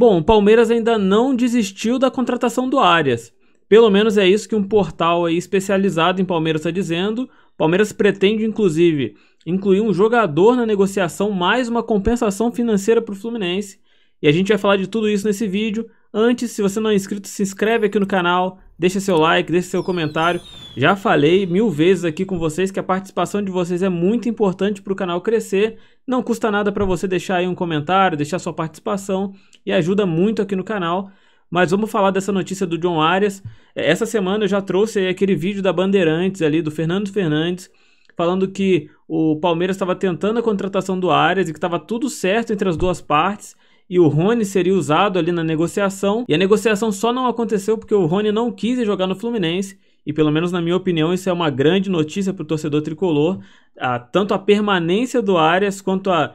Bom, o Palmeiras ainda não desistiu da contratação do Arias. Pelo menos é isso que um portal aí especializado em Palmeiras está dizendo. Palmeiras pretende, inclusive, incluir um jogador na negociação, mais uma compensação financeira para o Fluminense. E a gente vai falar de tudo isso nesse vídeo. Antes, se você não é inscrito, se inscreve aqui no canal, deixa seu like, deixa seu comentário. Já falei 1000 vezes aqui com vocês que a participação de vocês é muito importante para o canal crescer. Não custa nada para você deixar aí um comentário, deixar sua participação e ajuda muito aqui no canal. Mas vamos falar dessa notícia do John Arias. Essa semana eu já trouxe aí aquele vídeo da Bandeirantes ali, do Fernando Fernandes, falando que o Palmeiras estava tentando a contratação do Arias e que estava tudo certo entre as duas partes. E o Rony seria usado ali na negociação. E a negociação só não aconteceu porque o Rony não quis jogar no Fluminense. E pelo menos na minha opinião isso é uma grande notícia para o torcedor tricolor. Tanto a permanência do Arias quanto a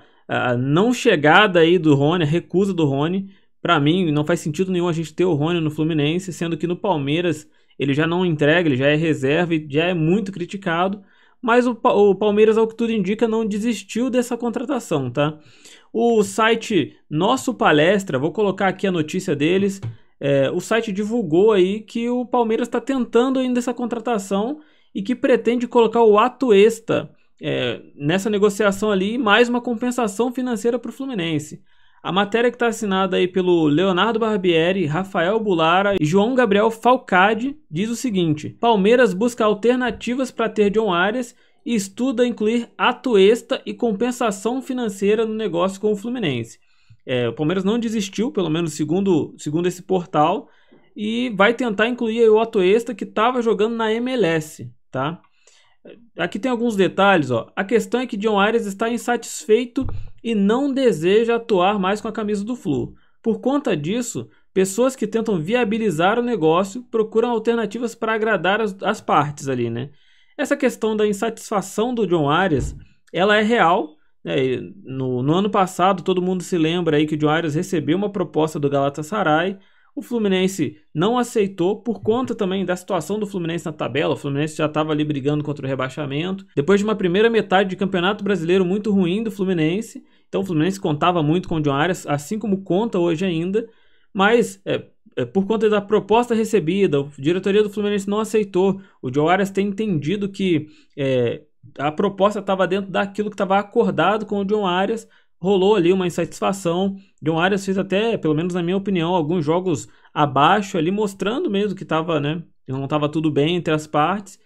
não chegada aí do Rony, a recusa do Rony. Para mim não faz sentido nenhum a gente ter o Rony no Fluminense, sendo que no Palmeiras ele já não entrega, ele já é reserva e já é muito criticado. Mas o Palmeiras, ao que tudo indica, não desistiu dessa contratação, tá? O site Nosso Palestra, vou colocar aqui a notícia deles, o site divulgou aí que o Palmeiras está tentando ainda essa contratação e que pretende colocar o Atuesta nessa negociação ali e mais uma compensação financeira para o Fluminense. A matéria que está assinada aí pelo Leonardo Barbieri, Rafael Bulara e João Gabriel Falcade diz o seguinte: Palmeiras busca alternativas para ter John Arias e estuda incluir Atuesta e compensação financeira no negócio com o Fluminense. O Palmeiras não desistiu, pelo menos segundo esse portal, e vai tentar incluir o Atuesta que estava jogando na MLS, tá? Aqui tem alguns detalhes, ó. A questão é que John Arias está insatisfeito e não deseja atuar mais com a camisa do Flu. Por conta disso, pessoas que tentam viabilizar o negócio procuram alternativas para agradar as partes ali, né? Essa questão da insatisfação do John Arias, ela é real, né? No ano passado, todo mundo se lembra aí que o John Arias recebeu uma proposta do Galatasaray. O Fluminense não aceitou por conta também da situação do Fluminense na tabela. O Fluminense já estava ali brigando contra o rebaixamento. Depois de uma primeira metade de campeonato brasileiro muito ruim do Fluminense. Então o Fluminense contava muito com o John Arias, assim como conta hoje ainda. Mas por conta da proposta recebida, a diretoria do Fluminense não aceitou. O John Arias tem entendido que a proposta estava dentro daquilo que estava acordado com o John Arias. Rolou ali uma insatisfação. John Arias fez até, pelo menos na minha opinião, alguns jogos abaixo ali, mostrando mesmo que estava, né, não estava tudo bem entre as partes.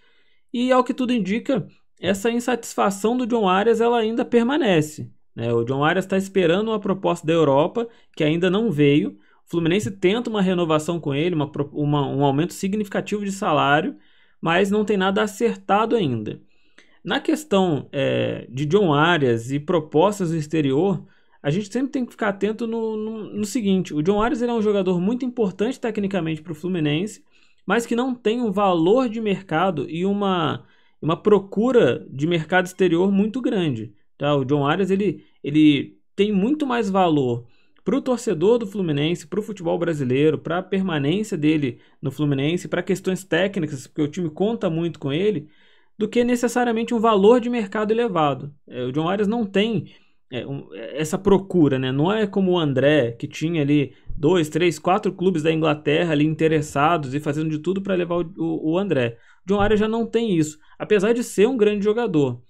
E ao que tudo indica, essa insatisfação do John Arias ela ainda permanece, né? O John Arias está esperando uma proposta da Europa que ainda não veio. O Fluminense tenta uma renovação com ele, um aumento significativo de salário, mas não tem nada acertado ainda. Na questão de John Arias e propostas do exterior, a gente sempre tem que ficar atento no seguinte: o John Arias ele é um jogador muito importante tecnicamente para o Fluminense, mas que não tem um valor de mercado e uma procura de mercado exterior muito grande, tá? O John Arias ele tem muito mais valor para o torcedor do Fluminense, para o futebol brasileiro, para a permanência dele no Fluminense, para questões técnicas, porque o time conta muito com ele, do que necessariamente um valor de mercado elevado. O John Arias não tem essa procura, né? Não é como o André, que tinha ali 2, 3, 4 clubes da Inglaterra ali interessados e fazendo de tudo para levar o André. O John Arias já não tem isso, apesar de ser um grande jogador.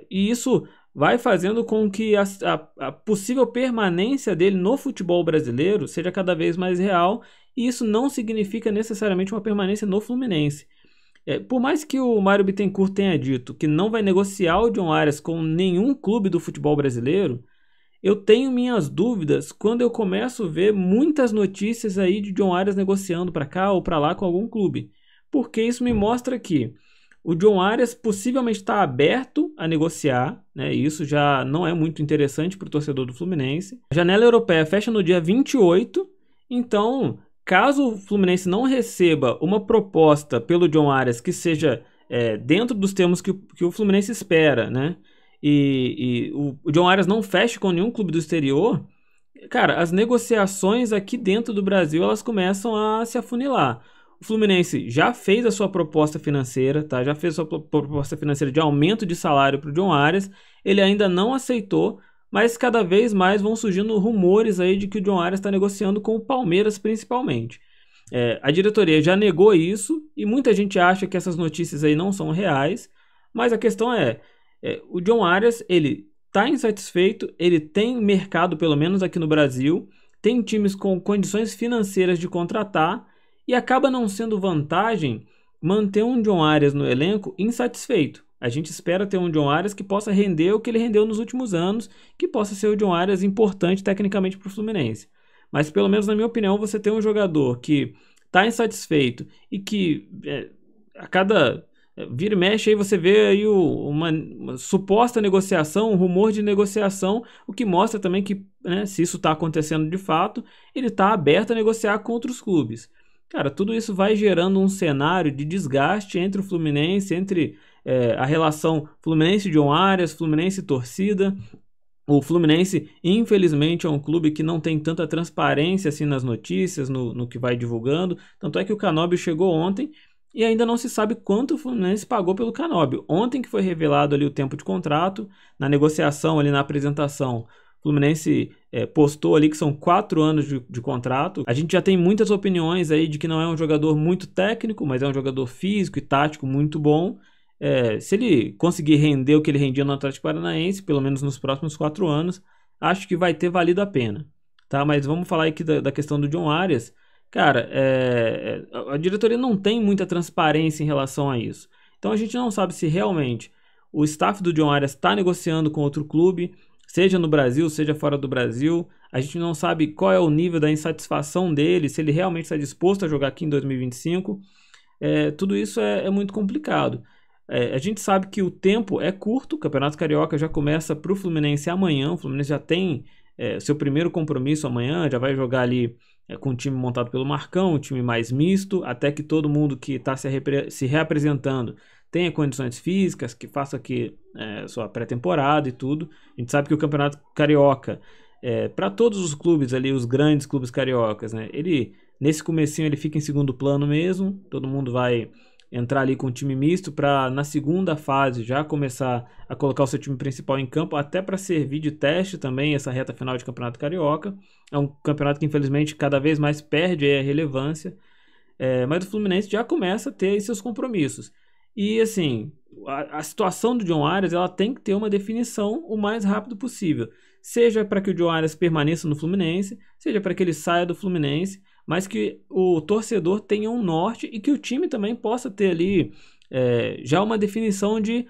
E isso vai fazendo com que a possível permanência dele no futebol brasileiro seja cada vez mais real, e isso não significa necessariamente uma permanência no Fluminense. Por mais que o Mário Bittencourt tenha dito que não vai negociar o John Arias com nenhum clube do futebol brasileiro, eu tenho minhas dúvidas quando eu começo a ver muitas notícias aí de John Arias negociando para cá ou para lá com algum clube. Porque isso me mostra que o John Arias possivelmente está aberto a negociar, né? Isso já não é muito interessante para o torcedor do Fluminense. A janela europeia fecha no dia 28, então caso o Fluminense não receba uma proposta pelo John Arias que seja dentro dos termos que o Fluminense espera, né? E o John Arias não feche com nenhum clube do exterior, cara, as negociações aqui dentro do Brasil elas começam a se afunilar. O Fluminense já fez a sua proposta financeira, tá? Já fez a sua proposta financeira de aumento de salário para o John Arias. Ele ainda não aceitou. mas cada vez mais vão surgindo rumores aí de que o John Arias está negociando com o Palmeiras principalmente. A diretoria já negou isso e muita gente acha que essas notícias aí não são reais, mas a questão o John Arias, ele está insatisfeito, ele tem mercado, pelo menos aqui no Brasil, tem times com condições financeiras de contratar e acaba não sendo vantagem manter um John Arias no elenco insatisfeito. A gente espera ter um John Arias que possa render o que ele rendeu nos últimos anos, que possa ser o John Arias importante tecnicamente para o Fluminense. Mas pelo menos na minha opinião, você tem um jogador que está insatisfeito e que a cada vira e mexe aí você vê aí uma suposta negociação, um rumor de negociação, o que mostra também que, né, se isso está acontecendo de fato, ele está aberto a negociar com outros clubes. Cara, tudo isso vai gerando um cenário de desgaste entre o Fluminense, entre a relação Fluminense-John Arias, Fluminense-torcida. O Fluminense, infelizmente, é um clube que não tem tanta transparência assim nas notícias, no que vai divulgando. Tanto é que o Canóbio chegou ontem e ainda não se sabe quanto o Fluminense pagou pelo Canóbio. Ontem que foi revelado ali o tempo de contrato, na negociação, ali na apresentação, o Fluminense postou ali que são 4 anos de contrato. A gente já tem muitas opiniões aí de que não é um jogador muito técnico, mas é um jogador físico e tático muito bom. Se ele conseguir render o que ele rendia no Atlético Paranaense, pelo menos nos próximos 4 anos, acho que vai ter valido a pena, tá? Mas vamos falar aqui da questão do John Arias. Cara, a diretoria não tem muita transparência em relação a isso. Então a gente não sabe se realmente o staff do John Arias está negociando com outro clube, seja no Brasil, seja fora do Brasil. A gente não sabe qual é o nível da insatisfação dele, se ele realmente está disposto a jogar aqui em 2025. Tudo isso é muito complicado. A gente sabe que o tempo é curto, o Campeonato Carioca já começa para o Fluminense amanhã, o Fluminense já tem seu primeiro compromisso amanhã, já vai jogar ali com o time montado pelo Marcão, um time mais misto, até que todo mundo que está se reapresentando tenha condições físicas, que faça aqui sua pré-temporada e tudo. A gente sabe que o Campeonato Carioca, para todos os clubes ali, os grandes clubes cariocas, né, nesse comecinho ele fica em segundo plano mesmo, todo mundo vai entrar ali com um time misto para na segunda fase já começar a colocar o seu time principal em campo, até para servir de teste também essa reta final de Campeonato Carioca. É um campeonato que infelizmente cada vez mais perde a relevância, mas o Fluminense já começa a ter seus compromissos. E assim, a situação do John Arias, ela tem que ter uma definição o mais rápido possível, seja para que o John Arias permaneça no Fluminense, seja para que ele saia do Fluminense, mas que o torcedor tenha um norte e que o time também possa ter ali já uma definição de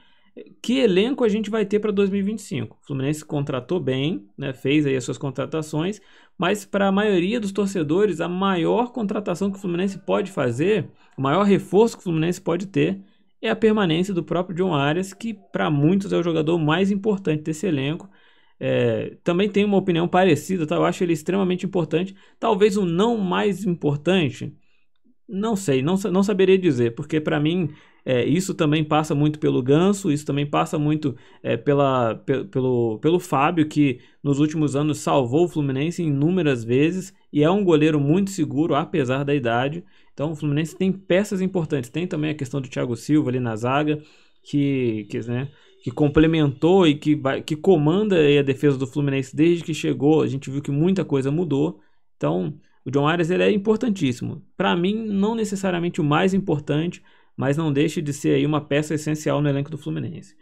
que elenco a gente vai ter para 2025. O Fluminense contratou bem, né, fez aí as suas contratações, mas para a maioria dos torcedores, a maior contratação que o Fluminense pode fazer, o maior reforço que o Fluminense pode ter, é a permanência do próprio John Arias, que para muitos é o jogador mais importante desse elenco. Também tenho uma opinião parecida, tá? Eu acho ele extremamente importante. Talvez o não mais importante, não sei, não saberia dizer, porque para mim isso também passa muito pelo Ganso, isso também passa muito pelo Fábio, que nos últimos anos salvou o Fluminense inúmeras vezes e é um goleiro muito seguro, apesar da idade. Então o Fluminense tem peças importantes, tem também a questão do Thiago Silva ali na zaga, que complementou e que comanda a defesa do Fluminense desde que chegou. A gente viu que muita coisa mudou. Então, o John Arias ele é importantíssimo. Para mim, não necessariamente o mais importante, mas não deixe de ser aí uma peça essencial no elenco do Fluminense.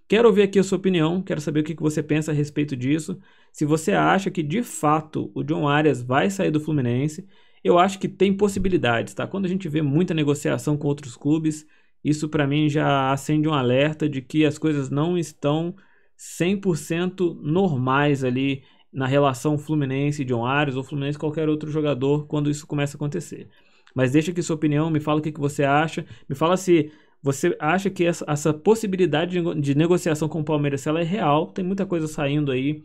Quero ouvir aqui a sua opinião, quero saber o que você pensa a respeito disso. Se você acha que, de fato, o John Arias vai sair do Fluminense, eu acho que tem possibilidades, tá? Quando a gente vê muita negociação com outros clubes, isso para mim já acende um alerta de que as coisas não estão 100% normais ali na relação Fluminense e John Arias ou Fluminense e qualquer outro jogador quando isso começa a acontecer. Mas deixa aqui sua opinião, me fala o que você acha, me fala se você acha que essa possibilidade de negociação com o Palmeiras, se ela é real. Tem muita coisa saindo aí.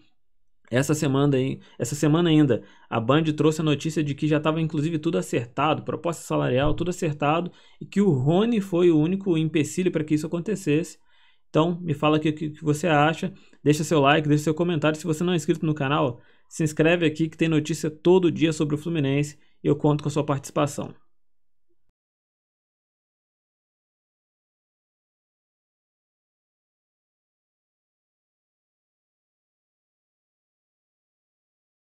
Essa semana ainda, a Band trouxe a notícia de que já estava inclusive tudo acertado, proposta salarial, tudo acertado, e que o Rony foi o único empecilho para que isso acontecesse. Então, me fala aqui o que você acha, deixa seu like, deixa seu comentário. Se você não é inscrito no canal, se inscreve aqui que tem notícia todo dia sobre o Fluminense e eu conto com a sua participação.